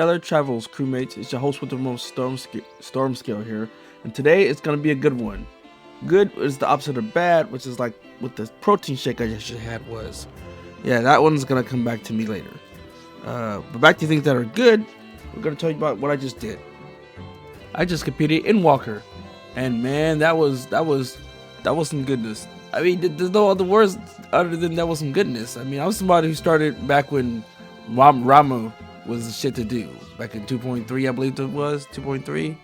Stellar Travels crewmates. It's your host with the most storm scale here, and today it's gonna be a good one. Good is the opposite of bad, which is like what the protein shake I just had was. Yeah, that one's gonna come back to me later. But back to things that are good, we're gonna tell you about what I just did. I just competed Endwalker, and man, that was some goodness. I mean, there's no other words other than that was some goodness. I mean, I was somebody who started back when Ramble was the shit to do. Back in 2.3, I believe it was 2.3,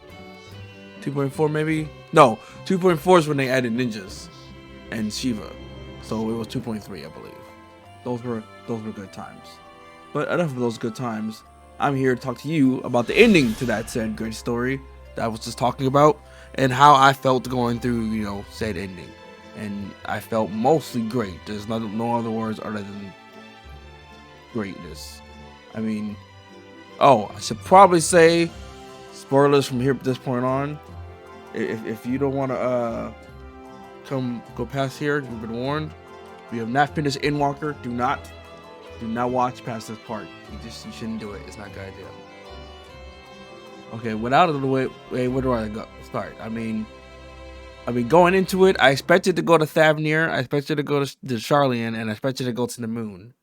2.4 maybe. No, 2.4 is when they added ninjas and Shiva, so it was 2.3, I believe. Those were good times. But enough of those good times. I'm here to talk to you about the ending to that said great story that I was just talking about, and how I felt going through, said ending. And I felt mostly great. There's no other words other than greatness. I mean, I should probably say spoilers from here at this point on. If you don't want to go past here, you've been warned. If you have not finished Endwalker, do not watch past this part. You shouldn't do it. It's not a good idea. Okay, without the way, where do I go? Start. I mean, going into it, I expected to go to Thavnair, I expected to go to Sarlyan, and I expected to go to the moon.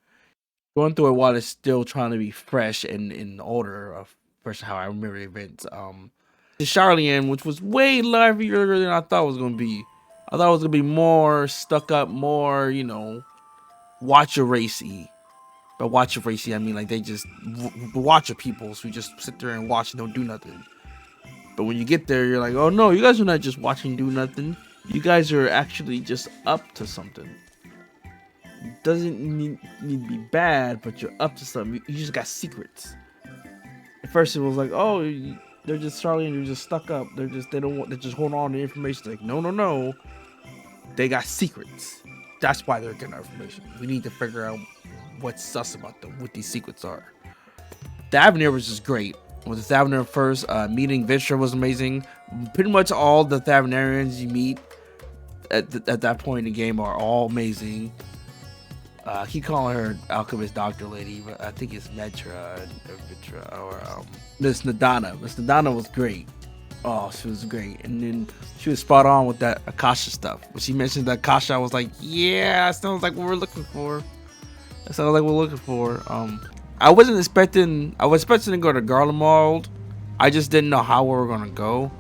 Going through it while it's still trying to be fresh and in order of fresh how I remember events. The Sarlyan, which was way livelier than I thought it was gonna be. I thought it was gonna be more stuck up, more watcher racy. But watcher racy, I mean like they just watcher peoples who just sit there and watch and don't do nothing. But when you get there, you're like, oh no, you guys are not just watching do nothing. You guys are actually just up to something. It doesn't need to be bad, but you're up to something. You just got secrets. At first it was like, oh, they're just Sarlyan, they're just stuck up. They're just holding on to information. Like, no. They got secrets. That's why they're getting our information. We need to figure out what's sus about them, what these secrets are. Thavnair was just great. With the Thavnair first, meeting Vistra was amazing. Pretty much all the Thavnairians you meet at that point in the game are all amazing. I keep calling her Alchemist Doctor Lady, but I think it's Metra or Vitra or Miss Nadana. Miss Nadana was great. Oh, she was great. And then she was spot on with that Akasha stuff. When she mentioned that Akasha, I was like, yeah, that sounds like what we're looking for. I was expecting to go to Garlemald. I just didn't know how we were gonna go.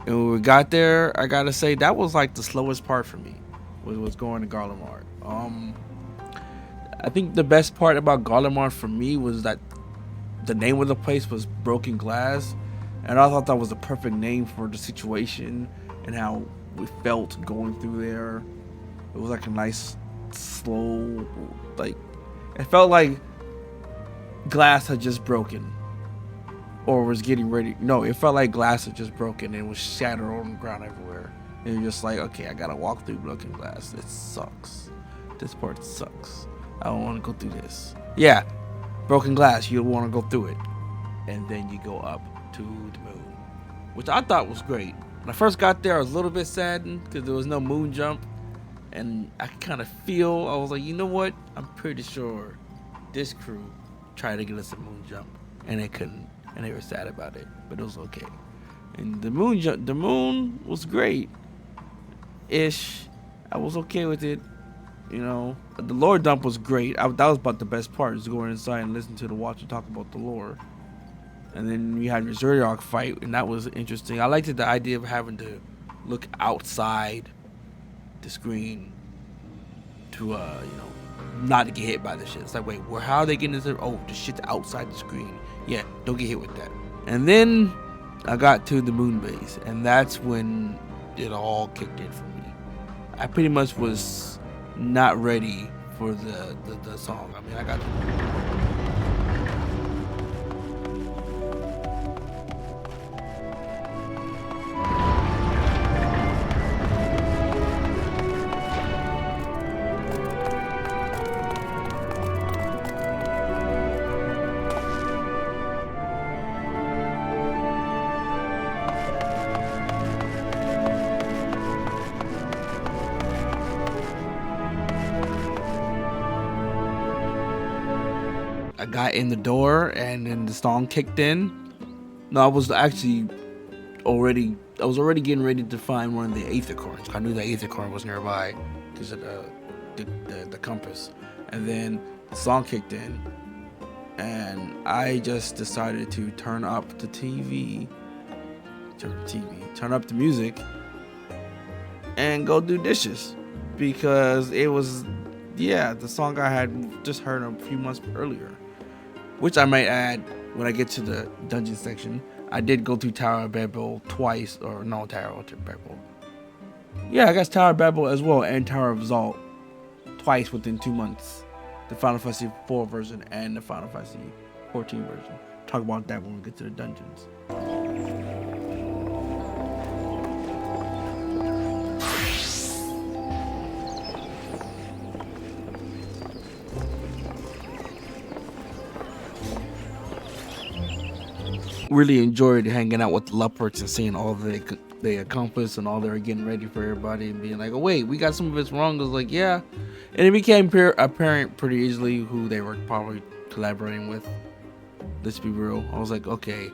And when we got there, I gotta say that was like the slowest part for me. Was going to Garlemald. I think the best part about Garlemald for me was that the name of the place was Broken Glass, and I thought that was the perfect name for the situation and how we felt going through there. It was like a nice, slow, it felt like glass had just broken or was getting ready. No, it felt like glass had just broken and was shattered on the ground everywhere. And you're just like, okay, I gotta walk through broken glass. It sucks. This part sucks. I don't want to go through this. Yeah, broken glass, you want to go through it. And then you go up to the moon, which I thought was great. When I first got there, I was a little bit saddened because there was no moon jump. And I kind of I was like, you know what? I'm pretty sure this crew tried to get us a moon jump, and they couldn't. And they were sad about it, but it was okay. And the moon was great. Ish. I was okay with it. The lore dump was great. That was about the best part, is going inside and listen to the Watcher talk about the lore. And then we had your Zodiac fight, and that was interesting. I liked the idea of having to look outside the screen to, not to get hit by the shit. It's like, wait, how are they getting this? Oh, the shit's outside the screen. Yeah, don't get hit with that. And then I got to the moon base, and that's when it all kicked in for me. I pretty much was not ready for the song. I mean, I got I got in the door and then the song kicked in. No, I was already getting ready to find one of the aethercorns. I knew the aethercorn was nearby because of the compass. And then the song kicked in, and I just decided to turn up the music, and go do dishes, because it was, the song I had just heard a few months earlier. Which I might add, when I get to the dungeon section, I did go through Tower of Babel twice, or no, Tower of Babel. Yeah, I guess Tower of Babel as well, and Tower of Zalt twice within 2 months. The Final Fantasy IV version and the Final Fantasy XIV version. Talk about that when we get to the dungeons. Really enjoyed hanging out with the leopards and seeing all they accomplished and all they were getting ready for everybody, and being like, oh wait, we got some of this wrong. I was like, yeah. And it became apparent pretty easily who they were probably collaborating with. Let's be real. I was like, okay,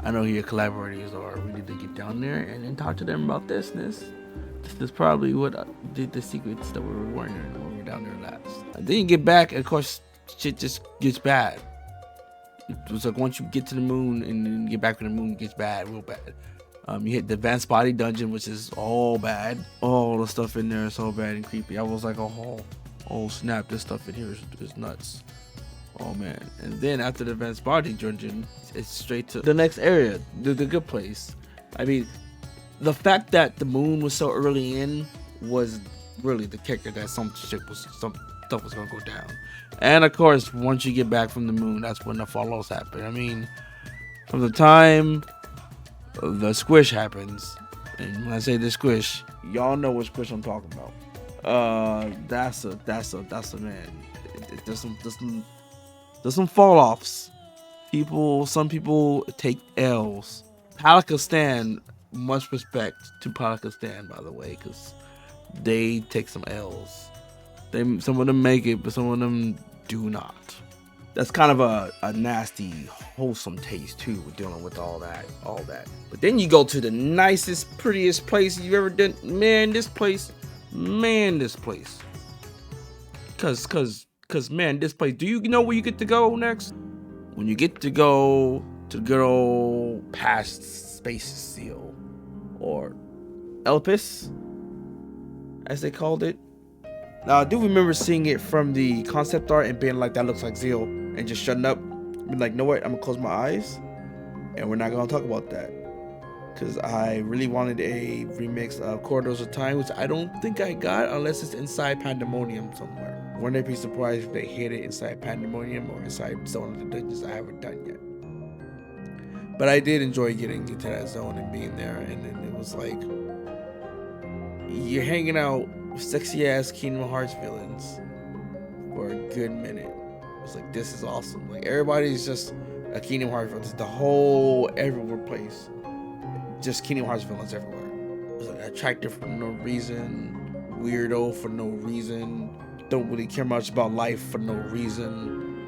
I know who your collaborators are. We need to get down there and then talk to them about this. This is probably what did the secrets that we were wondering when we were down there last. And then you get back, and of course, shit just gets bad. It was like once you get to the moon and then you get back to the moon, it gets bad, real bad. You hit the advanced body dungeon, which is all bad. All the stuff in there is so bad and creepy. I was like, oh snap, this stuff in here is nuts. Oh man. And then after the advanced body dungeon, it's straight to the next area, the good place. I mean, the fact that the moon was so early in was really the kicker, that some stuff was gonna go down. And of course, once you get back from the moon, that's when the follows happen. I mean, from the time the squish happens, and when I say the squish, y'all know what squish I'm talking about. That's a man. There's some fall offs. Some people take L's. Palakistan, much respect to Palakistan, by the way, because they take some L's. Some of them make it, but some of them do not. That's kind of a nasty, wholesome taste too, dealing with all that. But then you go to the nicest, prettiest place you've ever done. Man, this place. Cause man, this place. Do you know where you get to go next? When you get to go to the good old past space seal, or Elpis, as they called it. Now, I do remember seeing it from the concept art and being like, that looks like Zeal, and just shutting up. Being like, no, wait, I'm gonna close my eyes, and we're not gonna talk about that. Because I really wanted a remix of Corridors of Time, which I don't think I got unless it's inside Pandemonium somewhere. Wouldn't I be surprised if they hid it inside Pandemonium or inside some of the dungeons I haven't done yet. But I did enjoy getting into that zone and being there, and then it was like, you're hanging out sexy ass Kingdom Hearts villains for a good minute. It's like, this is awesome. Like, everybody's just a Kingdom Hearts villain. The whole everywhere place, just Kingdom Hearts villains everywhere. It's like attractive for no reason, weirdo for no reason, don't really care much about life for no reason.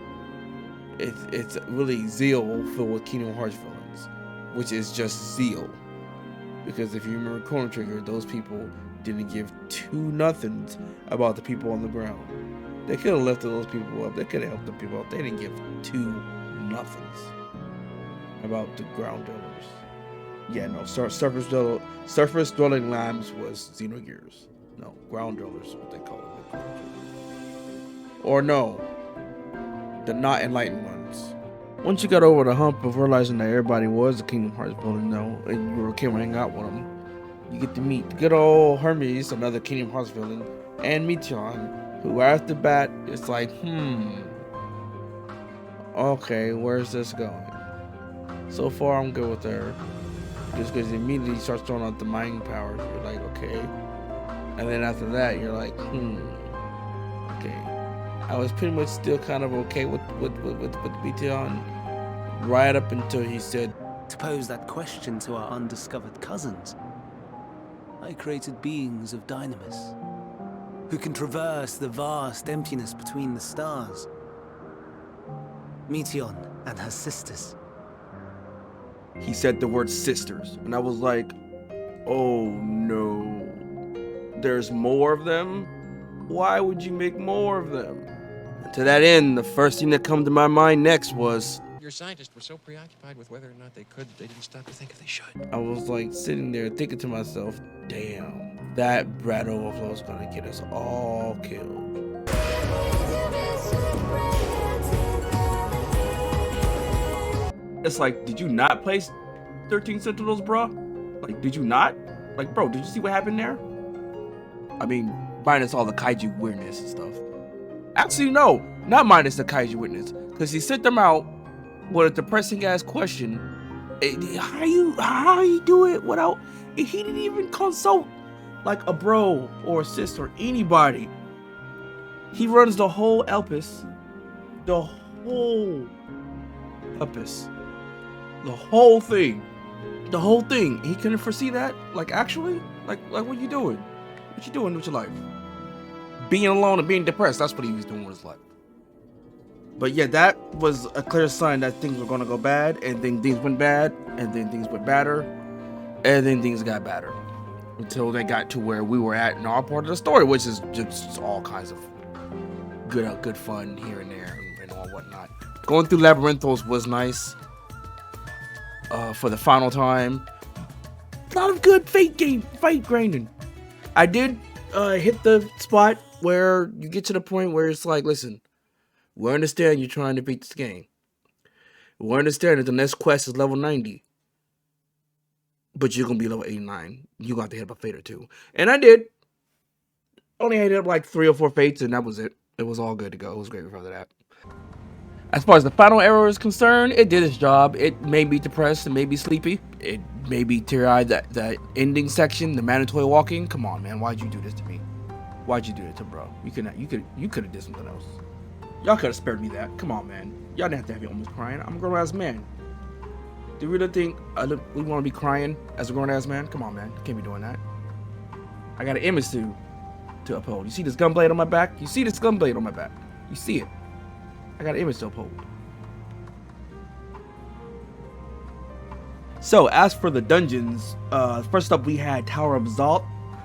It's really Zeal filled with Kingdom Hearts villains, which is just Zeal. Because if you remember Chrono Trigger, those people didn't give two nothings about the people on the ground. They could have lifted those people up. They could have helped the people up. They didn't give two nothings about the ground dwellers. Yeah, no, surface dwelling lambs was Xenogears. No, ground dwellers is what they call it. Or no, the not enlightened ones. Once you got over the hump of realizing that everybody was a Kingdom Hearts villain, though, and you came hang out with them, you get to meet good old Hermes, another Kingdom Hearts villain, and Meteion, who right off the bat is like, okay, where's this going? So far, I'm good with her. Just because immediately starts throwing out the mind powers, you're like, okay. And then after that, you're like, okay. I was pretty much still kind of okay with Meteion, right up until he said, to pose that question to our undiscovered cousins. I created beings of Dynamis, who can traverse the vast emptiness between the stars. Meteon and her sisters. He said the word sisters, and I was like, oh no, there's more of them? Why would you make more of them? And to that end, the first thing that come to my mind next was, your scientists were so preoccupied with whether or not they could, they didn't stop to think if they should. I was like sitting there thinking to myself, damn, that brat overflow is gonna get us all killed. It's like, did you not place 13 Sentinels, bro? Like, did you not? Like, bro, did you see what happened there? I mean, minus all the kaiju weirdness and stuff. Actually, no, not minus the kaiju weirdness, because he sent them out with a depressing ass question. How you do it without? He didn't even consult like a bro or a sister or anybody. He runs the whole Elpis, the whole Elpis. The whole thing. He couldn't foresee that? Like, actually? Like what you doing? What you doing with your life? Being alone and being depressed, that's what he was doing with his life. But yeah, that was a clear sign that things were gonna go bad, and then things went bad, and then things went badder, and then things got badder. Until they got to where we were at in our part of the story, which is just all kinds of good fun here and there and all whatnot. Going through Labyrinthos was nice. For the final time, a lot of good fight grinding. I did hit the spot where you get to the point where it's like, listen, we understand you're trying to beat this game. We understand that the next quest is level 90, but you're gonna be level 89. You got to hit up a fate or two, and I did. Only hit up like 3 or 4 fates, and that was it. It was all good to go. It was great after that. As far as the final arrow is concerned, it did its job. It made me depressed. It made me sleepy. It made me teary-eyed. That ending section, the mandatory walking. Come on, man. Why'd you do this to me? Why'd you do it to bro? You could have did something else. Y'all could have spared me that. Come on, man. Y'all didn't have to have you almost crying. I'm a grown-ass man. Do you really think we want to be crying as a grown-ass man? Come on, man. You can't be doing that. I got an image to uphold. You see this gunblade on my back? You see this gunblade on my back? You see it? I got an image to uphold. So, as for the dungeons, first up we had Tower of Zalt,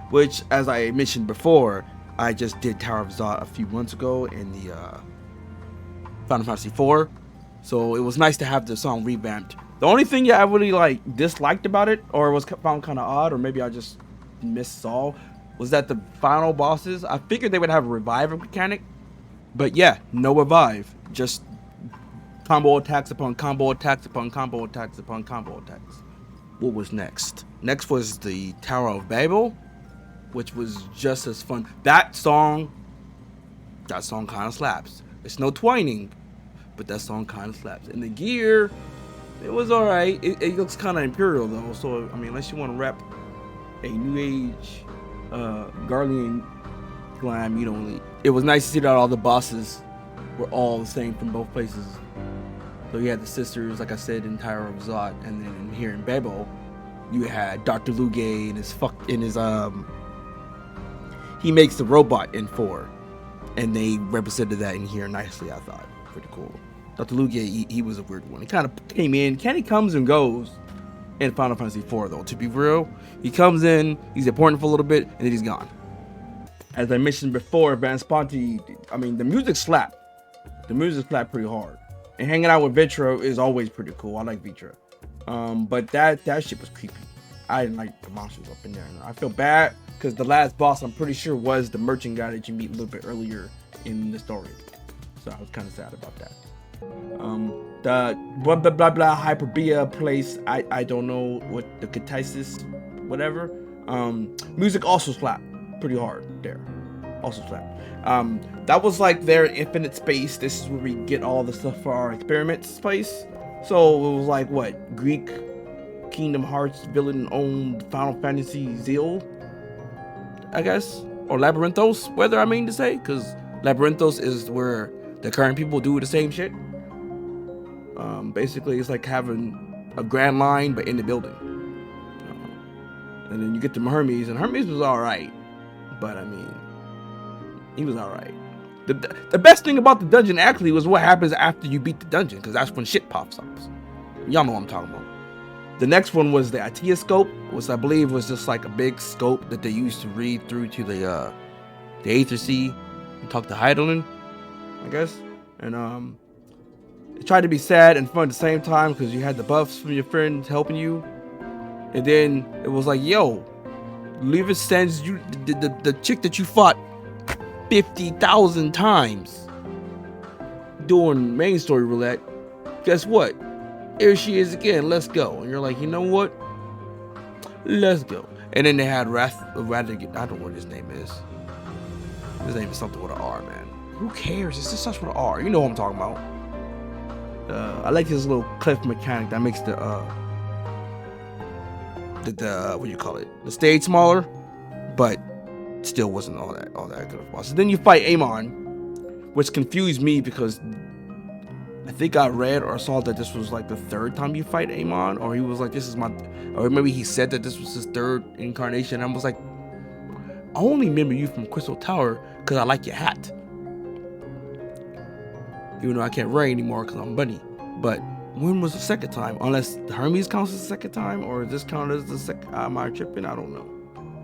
which, as I mentioned before, I just did Tower of Zalt a few months ago in the Final Fantasy IV. So it was nice to have the song revamped. The only thing I really disliked about it, or was found kind of odd, or maybe I just missaw, was that the final bosses, I figured they would have a revive mechanic. But yeah, no revive, just combo attacks upon combo attacks upon combo attacks upon combo attacks. What was next? Next was the Tower of Babel, which was just as fun. That song kind of slaps. It's no twining, but that song kind of slaps. And the gear, it was alright. It looks kind of imperial though, so I mean, unless you want to rep a new age Garlemald glam, you don't. It was nice to see that all the bosses were all the same from both places. So you had the sisters, like I said, in Tower of Zot, and then here in Babel, you had Dr. Luge and his he makes the robot in 4, and they represented that in here nicely. I thought pretty cool. Dr. Luge, he was a weird one. He kind of came in, kind of comes and goes in Final Fantasy IV though. To be real, he comes in, he's important for a little bit, and then he's gone. As I mentioned before, Van Sponti, I mean, the music slapped. The music slapped pretty hard. And hanging out with Vitra is always pretty cool. I like Vitra. But that shit was creepy. I didn't like the monsters up in there. I feel bad because the last boss, I'm pretty sure, was the merchant guy that you meet a little bit earlier in the story. So I was kind of sad about that. The blah blah blah blah Hyperbia place, I don't know what the Katisis, whatever. Music also slapped pretty hard there. Also slapped. That was like their infinite space. This is where we get all the stuff for our experiment space. So it was like what, Greek Kingdom Hearts villain owned Final Fantasy Zeal, I guess, or Labyrinthos, whether I mean to say, because Labyrinthos is where the current people do the same shit. Basically, it's like having a Grand Line but in the building. And then you get to Hermes, and Hermes was all right, but I mean, he was all right. The best thing about the dungeon actually was what happens after you beat the dungeon, because that's when shit pops up. Y'all know what I'm talking about. The next one was the Atia scope, which I believe was just like a big scope that they used to read through to the Aether Sea and talk to Heidelin, I guess. And it tried to be sad and fun at the same time because you had the buffs from your friends helping you. And then it was like, yo, Levis sends you the chick that you fought 50,000 times doing main story roulette. Guess what? Here she is again. Let's go. And you're like, you know what? Let's go. And then they had Radigan. I don't know what his name is. His name is something with an R, man. Who cares? It's just starts with an R. You know what I'm talking about. I like his little cliff mechanic that makes the what do you call it? The stage smaller, but still wasn't all that good of a boss. So then you fight Amon, which confused me because I think I read or saw that this was like the third time you fight Amon, or he was like, this is my, or maybe he said that this was his third incarnation. I was like, I only remember you from Crystal Tower because I like your hat. Even though I can't wear anymore because I'm bunny. But when was the second time? Unless Hermes counts as the second time, or this count as the second? Am I tripping? I don't know.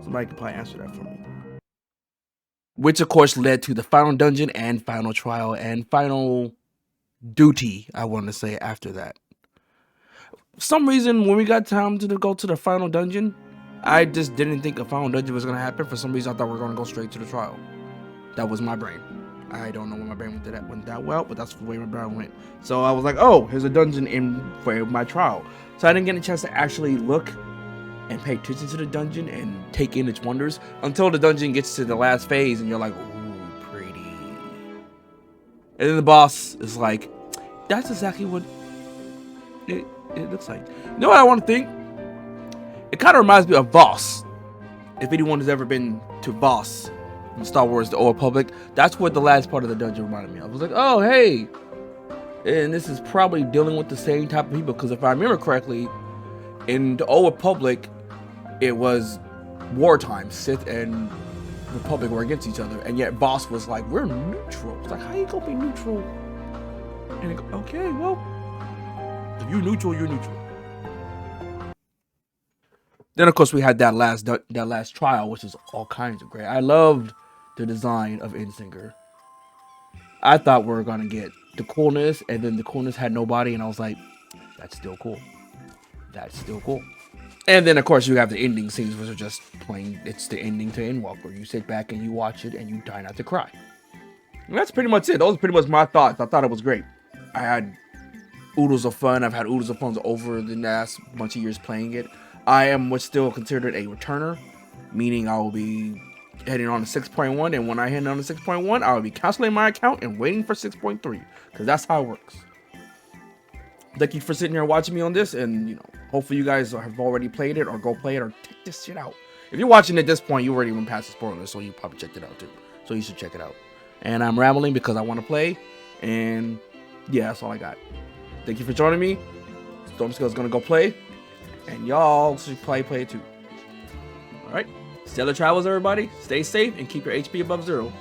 Somebody can probably answer that for me. Which of course led to the final dungeon and final trial and final duty, I want to say, after that. For some reason, when we got time to go to the final dungeon, I just didn't think a final dungeon was going to happen. For some reason, I thought we were going to go straight to the trial. That was my brain. I don't know when my brain went that well, but that's the way my brain went. So I was like, oh, here's a dungeon in for my trial. So I didn't get a chance to actually look and pay attention to the dungeon and take in its wonders until the dungeon gets to the last phase and you're like, ooh, pretty. And then the boss is like, that's exactly what it looks like. You know what I want to think? It kind of reminds me of Voss. If anyone has ever been to Voss in Star Wars The Old Republic, that's what the last part of the dungeon reminded me of. I was like, oh, hey. And this is probably dealing with the same type of people, because if I remember correctly, in The Old Republic, it was wartime. Sith and Republic were against each other, and yet Voss was like, we're neutral. It's like, how you gonna be neutral? And go, okay, well, if you're neutral, you're neutral. Then of course we had that last trial, which is all kinds of great. I loved the design of Insinger. I thought we were gonna get the coolness, and then the coolness had no body, and I was like, that's still cool. That's still cool. And then of course you have the ending scenes, which are just plain. It's the ending to Endwalker. You sit back and you watch it, and you try not to cry. And that's pretty much it. Those are pretty much my thoughts. I thought it was great. I had oodles of fun. I've had oodles of fun over the last bunch of years playing it. I am what's still considered a returner, meaning I will be heading on to 6.1, and when I head on to 6.1, I will be canceling my account and waiting for 6.3, because that's how it works. Thank you for sitting here watching me on this, and you know, hopefully you guys have already played it, or go play it, or check this shit out. If you're watching at this point, you already went past the spoilers, so you probably checked it out too. So you should check it out. And I'm rambling because I want to play, and yeah, that's all I got. Thank you for joining me. Stormscale's gonna go play. And y'all should play it too. Alright. Stellar travels, everybody. Stay safe and keep your HP above 0.